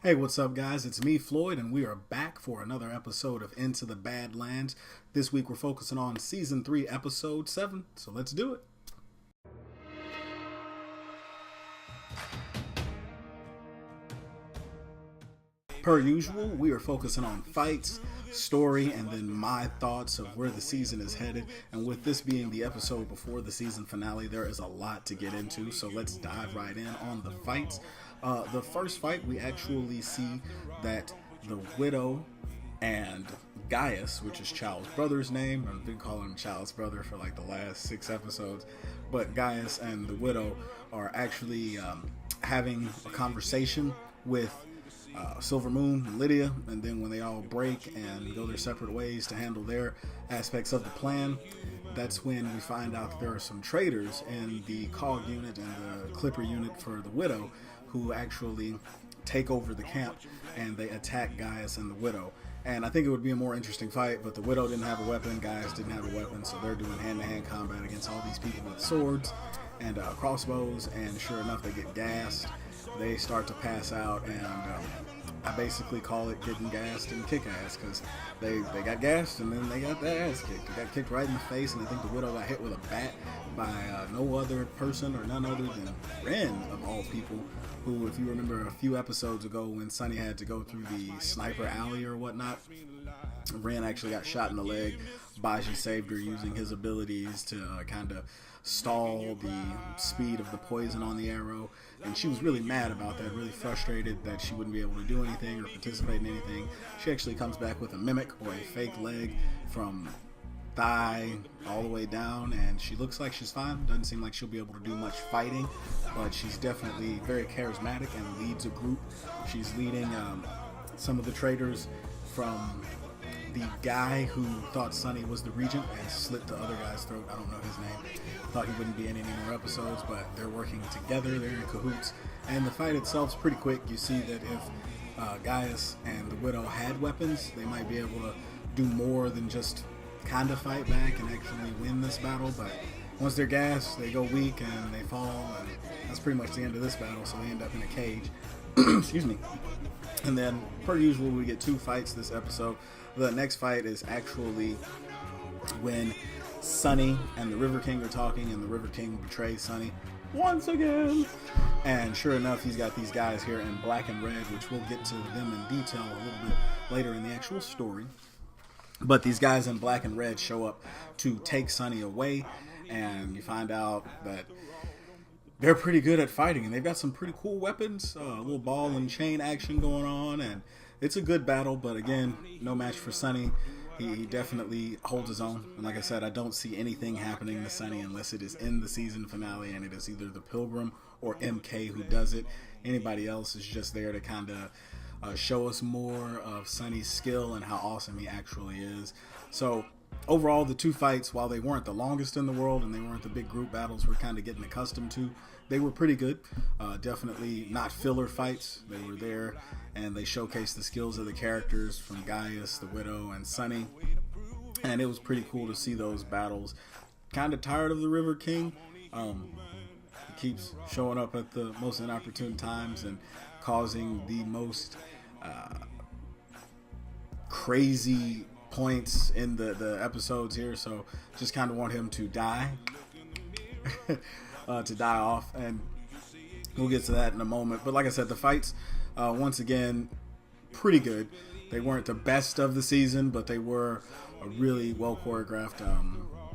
Hey, what's up, guys? It's me, Floyd, and we are back for another episode of Into the Badlands. This week we're focusing on Season 3, Episode 7, so let's do it. Per usual, we are focusing on fights, story, and then my thoughts of where the season is headed. And with this being the episode before the season finale, there is a lot to get into, so let's dive right in on the fights. The first fight, we actually see that the Widow and Gaius, which is Chow's brother's name, I've been calling him Chow's brother for like the last 6 episodes, but Gaius and the Widow are actually having a conversation with Silver Moon and Lydia, and then when they all break and go their separate ways to handle their aspects of the plan, that's when we find out that there are some traitors in the COG unit and the Clipper unit for the Widow who actually take over the camp, and they attack Gaius and the Widow. And I think it would be a more interesting fight, but the Widow didn't have a weapon, Gaius didn't have a weapon, so they're doing hand-to-hand combat against all these people with swords and crossbows, and sure enough, they get gassed. They start to pass out, and I basically call it getting gassed and kick ass, because they got gassed and then they got their ass kicked. They got kicked right in the face, and I think the Widow got hit with a bat by no other person or none other than Ren, of all people, who, if you remember a few episodes ago when Sunny had to go through the sniper alley or whatnot, Ren actually got shot in the leg. Baji saved her using his abilities to kind of stall the speed of the poison on the arrow, and she was really mad about that, really frustrated that she wouldn't be able to do anything or participate in anything. She actually comes back with a mimic or a fake leg from thigh all the way down, and she looks like she's fine. Doesn't seem like she'll be able to do much fighting, but she's definitely very charismatic and leads a group. She's leading some of the traitors from the guy who thought Sunny was the regent and slit the other guy's throat. I don't know his name. Thought he wouldn't be in any more episodes, but they're working together. They're in cahoots. And the fight itself's pretty quick. You see that if Gaius and the Widow had weapons, they might be able to do more than just kind of fight back and actually win this battle. But once they're gassed, they go weak and they fall. And that's pretty much the end of this battle, so they end up in a cage. Excuse me. And then, per usual, we get 2 fights this episode. The next fight is actually when Sunny and the River King are talking, and the River King betrays Sunny once again. And sure enough, he's got these guys here in black and red, which we'll get to them in detail a little bit later in the actual story. But these guys in black and red show up to take Sunny away, and you find out that they're pretty good at fighting, and they've got some pretty cool weapons, a little ball and chain action going on, and it's a good battle, but again, no match for Sunny. He definitely holds his own, and like I said, I don't see anything happening to Sunny unless it is in the season finale, and it is either the Pilgrim or MK who does it. Anybody else is just there to kind of show us more of Sunny's skill and how awesome he actually is. So overall, the 2 fights, while they weren't the longest in the world and they weren't the big group battles we're kind of getting accustomed to, they were pretty good. Definitely not filler fights. They were there, and they showcased the skills of the characters from Gaius, the Widow, and Sunny. And it was pretty cool to see those battles. Kind of tired of the River King. He keeps showing up at the most inopportune times and causing the most crazy points in the episodes here, so just kind of want him to die to die off, and we'll get to that in a moment. But like I said, the fights once again pretty good. They weren't the best of the season, but they were a really well choreographed.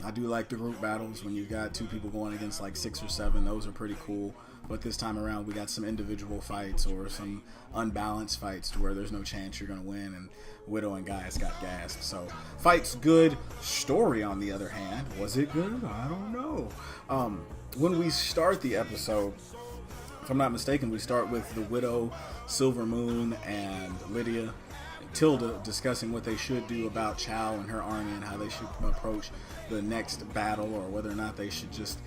I do like the group battles when you've got 2 people going against like 6 or 7. Those are pretty cool. But this time around, we got some individual fights or some unbalanced fights to where there's no chance you're going to win, and Widow and Gaius got gassed. So, fights good. Story, on the other hand, was it good? I don't know. When we start the episode, if I'm not mistaken, we start with the Widow, Silver Moon, and Lydia, Tilda discussing what they should do about Chow and her army and how they should approach the next battle, or whether or not they should just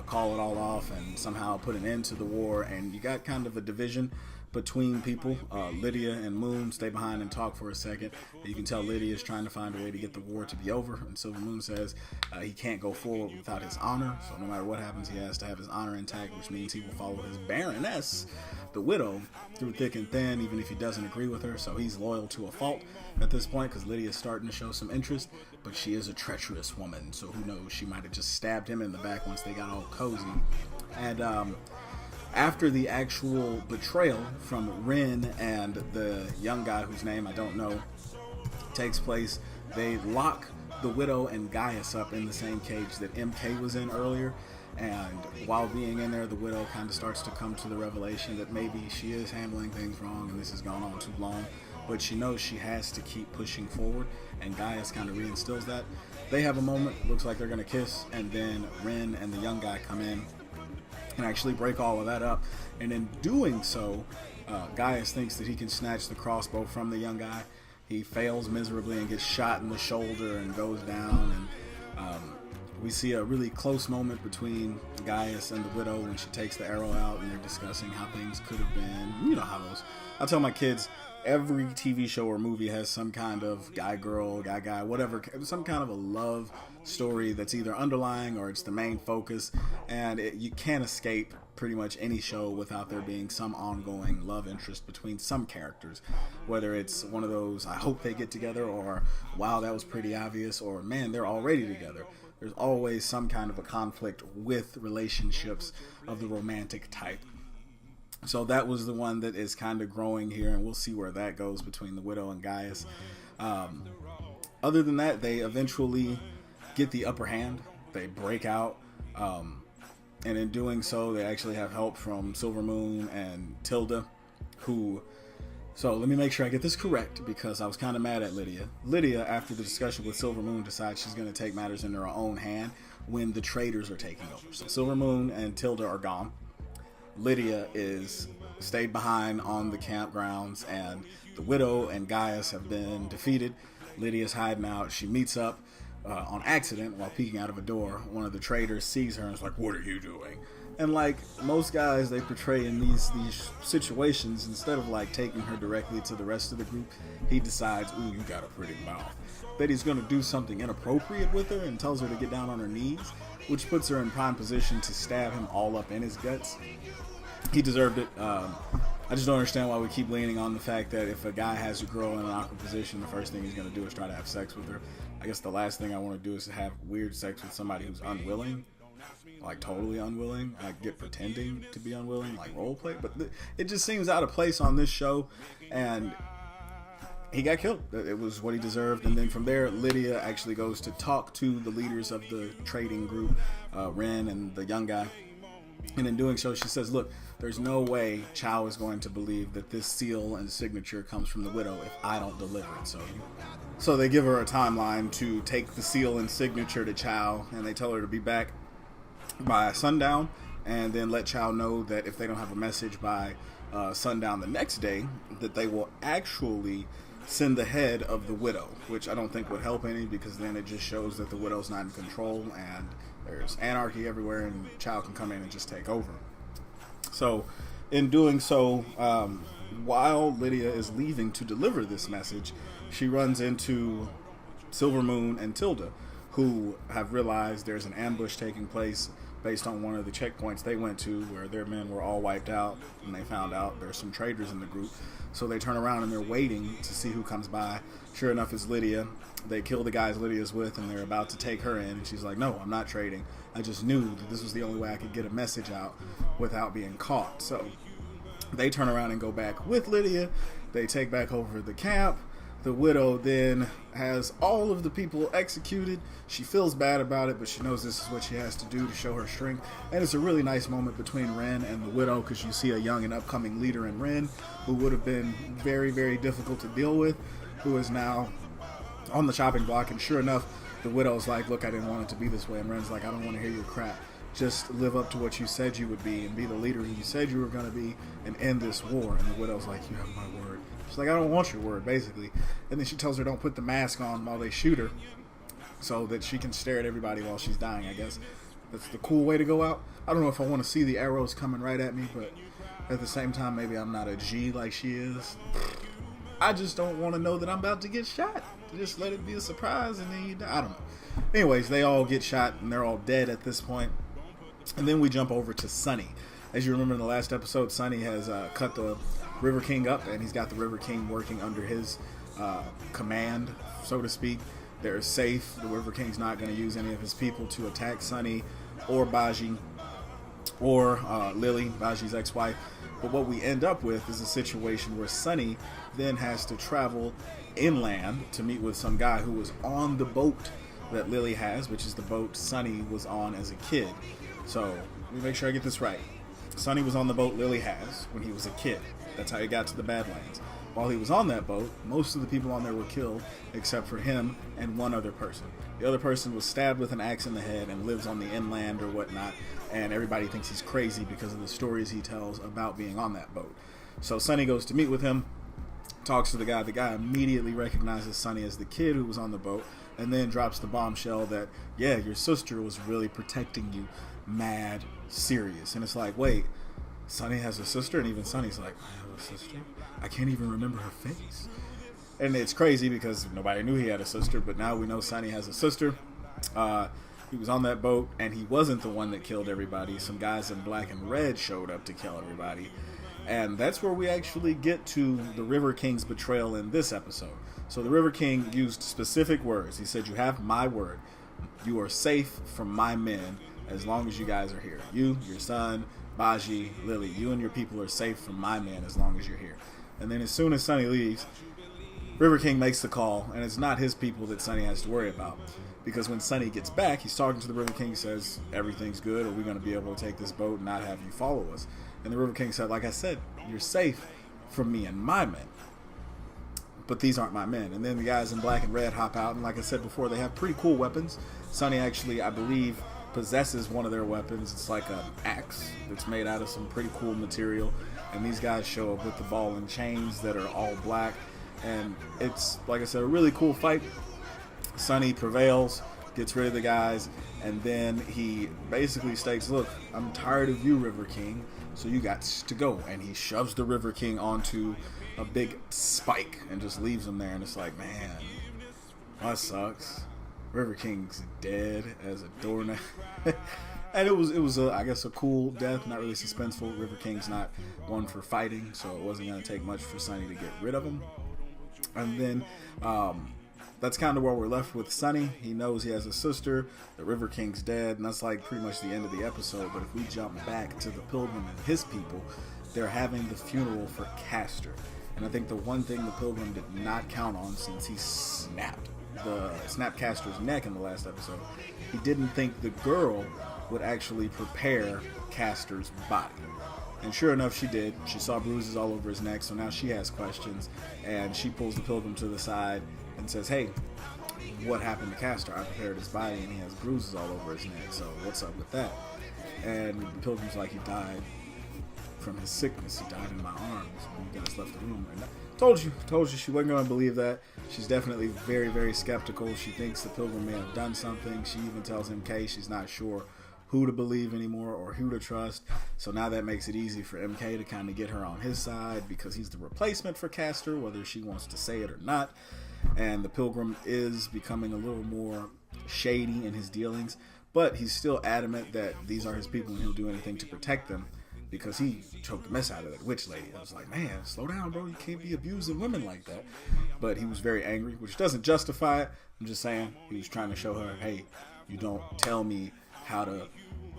call it all off and somehow put an end to the war. And you got kind of a division between people. Lydia and Moon stay behind and talk for a second. You can tell Lydia is trying to find a way to get the war to be over, and Silver Moon says he can't go forward without his honor, so no matter what happens, he has to have his honor intact, which means he will follow his Baroness, the widow, through thick and thin, even if he doesn't agree with her. So he's loyal to a fault at this point, because Lydia's starting to show some interest, but she is a treacherous woman, so who knows, she might have just stabbed him in the back once they got all cozy. And after the actual betrayal from Rin and the young guy whose name I don't know takes place, they lock the widow and Gaius up in the same cage that MK was in earlier. And while being in there, the widow kind of starts to come to the revelation that maybe she is handling things wrong and this has gone on too long, but she knows she has to keep pushing forward, and Gaius kind of reinstills that. They have a moment, looks like they're going to kiss, and then Rin and the young guy come in and actually break all of that up. And in doing so, Gaius thinks that he can snatch the crossbow from the young guy. He fails miserably and gets shot in the shoulder and goes down. And we see a really close moment between Gaius and the widow when she takes the arrow out, and they're discussing how things could have been. You know how those. I tell my kids, every TV show or movie has some kind of guy-girl, guy-guy, whatever, some kind of a love story that's either underlying or it's the main focus, and you can't escape pretty much any show without there being some ongoing love interest between some characters, whether it's one of those, I hope they get together, or wow, that was pretty obvious, or man, they're already together. There's always some kind of a conflict with relationships of the romantic type. So that was the one that is kind of growing here, and we'll see where that goes between the widow and Gaius. Other than that, they eventually get the upper hand. They break out, and in doing so, they actually have help from Silver Moon and Tilda, who... So let me make sure I get this correct, because I was kind of mad at Lydia. Lydia, after the discussion with Silver Moon, decides she's going to take matters into her own hand when the traders are taking over. So Silver Moon and Tilda are gone. Lydia is stayed behind on the campgrounds, and the widow and Gaius have been defeated. Lydia's hiding out. She meets up on accident while peeking out of a door. One of the traders sees her and is like, "What are you doing?" And like most guys they portray in these situations, instead of like taking her directly to the rest of the group, he decides, "Ooh, you got a pretty mouth," that he's going to do something inappropriate with her and tells her to get down on her knees, which puts her in prime position to stab him all up in his guts. He deserved it. I just don't understand why we keep leaning on the fact that if a guy has a girl in an awkward position, the first thing he's going to do is try to have sex with her. I guess the last thing I want to do is to have weird sex with somebody who's unwilling, like totally unwilling. I get pretending to be unwilling, like role play, but it just seems out of place on this show, and he got killed. It was what he deserved. And then from there, Lydia actually goes to talk to the leaders of the trading group, Ren and the young guy. And in doing so, she says, "Look, there's no way Chow is going to believe that this seal and signature comes from the widow if I don't deliver it." So they give her a timeline to take the seal and signature to Chow, and they tell her to be back by sundown, and then let Chow know that if they don't have a message by sundown the next day, that they will actually send the head of the widow, which I don't think would help any, because then it just shows that the widow's not in control and there's anarchy everywhere, and Chow can come in and just take over. So in doing so, while Lydia is leaving to deliver this message, she runs into Silver Moon and Tilda, who have realized there's an ambush taking place based on one of the checkpoints they went to where their men were all wiped out, and they found out there's some traitors in the group. So they turn around and they're waiting to see who comes by. Sure enough, it's Lydia. They kill the guys Lydia's with, and they're about to take her in, and she's like, "No, I'm not trading. I just knew that this was the only way I could get a message out without being caught." So they turn around and go back with Lydia. They take back over the camp. The widow then has all of the people executed. She feels bad about it, but she knows this is what she has to do to show her strength. And it's a really nice moment between Ren and the widow, because you see a young and upcoming leader in Ren, who would have been very, very difficult to deal with, who is now on the chopping block. And sure enough, the widow's like, "Look, I didn't want it to be this way." And Ren's like, "I don't want to hear your crap. Just live up to what you said you would be and be the leader you said you were going to be and end this war." And the widow's like, "You have my word." She's like, "I don't want your word," basically. And then she tells her don't put the mask on while they shoot her, so that she can stare at everybody while she's dying, I guess. That's the cool way to go out. I don't know if I want to see the arrows coming right at me, but At the same time, maybe I'm not a G like she is. I just don't want to know that I'm about to get shot. Just let it be a surprise and then you die. I don't know. Anyways, they all get shot and they're all dead at this point. And then we jump over to Sonny. As you remember in the last episode, Sonny has cut the River King up, and he's got the River King working under his command, so to speak. They're safe. The River King's not going to use any of his people to attack Sonny or Baji or Lily, Baji's ex-wife. But what we end up with is a situation where Sonny then has to travel inland to meet with some guy who was on the boat that Lily has, which is the boat Sonny was on as a kid. So let me make sure I get this right. Sonny was on the boat Lily has when he was a kid. That's how he got to the Badlands. While he was on that boat, most of the people on there were killed except for him and one other person. The other person was stabbed with an axe in the head and lives on the inland or whatnot, and everybody thinks he's crazy because of the stories he tells about being on that boat. So Sonny goes to meet with him, talks to the guy. The guy immediately recognizes Sonny as the kid who was on the boat, and then drops the bombshell that, yeah, your sister was really protecting you, mad serious. And it's like, wait, Sonny has a sister? And even Sonny's like, I have a sister? I can't even remember her face. And it's crazy because nobody knew he had a sister, but now we know Sonny has a sister. He was on that boat, and he wasn't the one that killed everybody. Some guys in black and red showed up to kill everybody. And that's where we actually get to the River King's betrayal in this episode. So the River King used specific words. He said, you have my word. You are safe from my men as long as you guys are here. You, your son, Baji, Lily, you and your people are safe from my men as long as you're here. And then as soon as Sonny leaves, River King makes the call, and it's not his people that Sonny has to worry about. Because when Sonny gets back, he's talking to the River King, says, everything's good, or we're going to be able to take this boat and not have you follow us. And the River King said, like I said, you're safe from me and my men. But these aren't my men. And then the guys in black and red hop out, and like I said before, they have pretty cool weapons. Sonny actually, I believe, possesses one of their weapons. It's like an axe that's made out of some pretty cool material. And these guys show up with the ball and chains that are all black. And it's, like I said, a really cool fight. Sonny prevails, gets rid of the guys, and then he basically states, look, I'm tired of you, River King, so you got to go. And he shoves the River King onto a big spike and just leaves him there. And it's like, man, that sucks. River King's dead as a doornail. And it was I guess a cool death, not really suspenseful. River King's not one for fighting, so it wasn't going to take much for Sonny to get rid of him. And then that's kind of where we're left with Sonny. He knows he has a sister. The River King's dead, and that's like pretty much the end of the episode. But if we jump back to the Pilgrim and his people, they're having the funeral for Castor. And I think the one thing the Pilgrim did not count on, since he snapped Castor's neck in the last episode, he didn't think the girl would actually prepare Castor's body. And sure enough, she did. She saw bruises all over his neck, so now she has questions. And she pulls the Pilgrim to the side and says, hey, what happened to Castor? I prepared his body and he has bruises all over his neck, so what's up with that? And the Pilgrim's like, he died from his sickness. He died in my arms when you guys left the room. And I told you she wasn't going to believe that. She's definitely very, very skeptical. She thinks the Pilgrim may have done something. She even tells MK she's not sure who to believe anymore or who to trust. So now that makes it easy for MK to kind of get her on his side because he's the replacement for Castor, whether she wants to say it or not. And the Pilgrim is becoming a little more shady in his dealings, but he's still adamant that these are his people and he'll do anything to protect them because he choked the mess out of that witch lady. I was like, man, slow down, bro. You can't be abusing women like that. But he was very angry, which doesn't justify it. I'm just saying he was trying to show her, hey, you don't tell me how to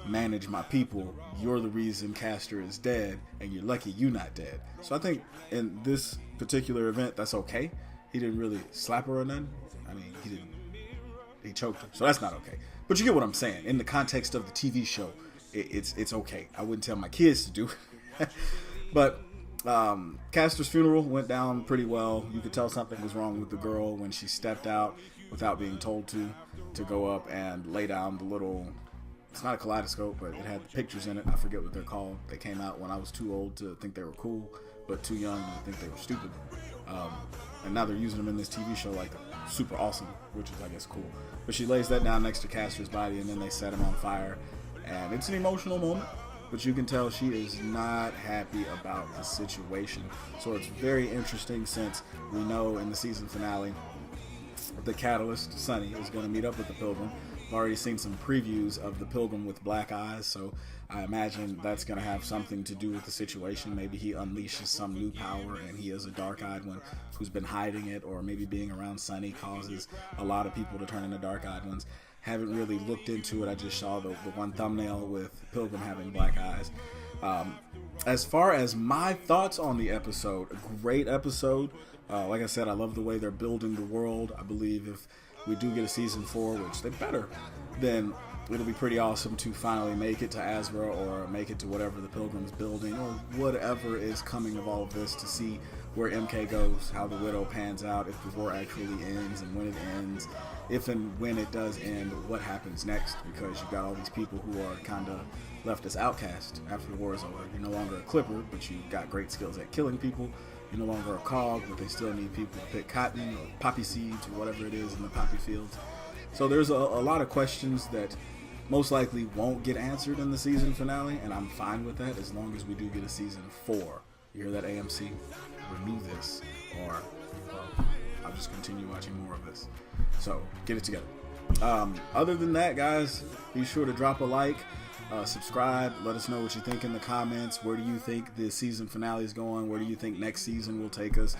manage my people. You're the reason Castor is dead, and you're lucky you're not dead. So I think in this particular event, that's okay. He didn't really slap her or nothing. I mean, he choked her, so that's not okay. But you get what I'm saying. In the context of the TV show, it's okay. I wouldn't tell my kids to do it. But Castor's funeral went down pretty well. You could tell something was wrong with the girl when she stepped out without being told to go up and lay down the little, it's not a kaleidoscope, but it had pictures in it. I forget what they're called. They came out when I was too old to think they were cool, but too young to think they were stupid. And now they're using them in this TV show like super awesome, which is, I guess, cool. But she lays that down next to Castor's body, and then they set him on fire. And it's an emotional moment. but you can tell she is not happy about the situation. So it's very interesting, since we know in the season finale the Catalyst, Sonny, is going to meet up with the Pilgrim. I've already seen some previews of the Pilgrim with black eyes, so I imagine that's going to have something to do with the situation. Maybe he unleashes some new power and he is a dark-eyed one who's been hiding it, or maybe being around Sonny causes a lot of people to turn into dark-eyed ones. Haven't really looked into it. I just saw the one thumbnail with Pilgrim having black eyes. As far as my thoughts on the episode, a great episode. Like I said, I love the way they're building the world. I believe if we do get a season 4, which they better, then it'll be pretty awesome to finally make it to Azra, or make it to whatever the Pilgrim's building, or whatever is coming of all of this, to see where MK goes, how the Widow pans out, if the war actually ends, and when it ends, if and when it does end, what happens next, because you've got all these people who are kind of left as outcast after the war is over. You're no longer a Clipper, but you've got great skills at killing people. You're no longer a cog, but they still need people to pick cotton or poppy seeds or whatever it is in the poppy fields. So there's a lot of questions that most likely won't get answered in the season finale, and I'm fine with that as long as we do get a season 4. You hear that, AMC? Renew this, or I'll just continue watching more of this. So get it together. Other than that, guys, be sure to drop a like. Subscribe, let us know what you think in the comments. Where do you think the season finale is going? Where do you think next season will take us?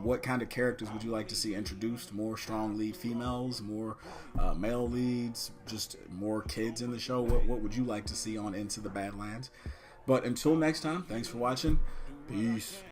What kind of characters would you like to see introduced? More strong lead females, more male leads, just more kids in the show? What would you like to see on Into the Badlands? But until next time, thanks for watching. Peace.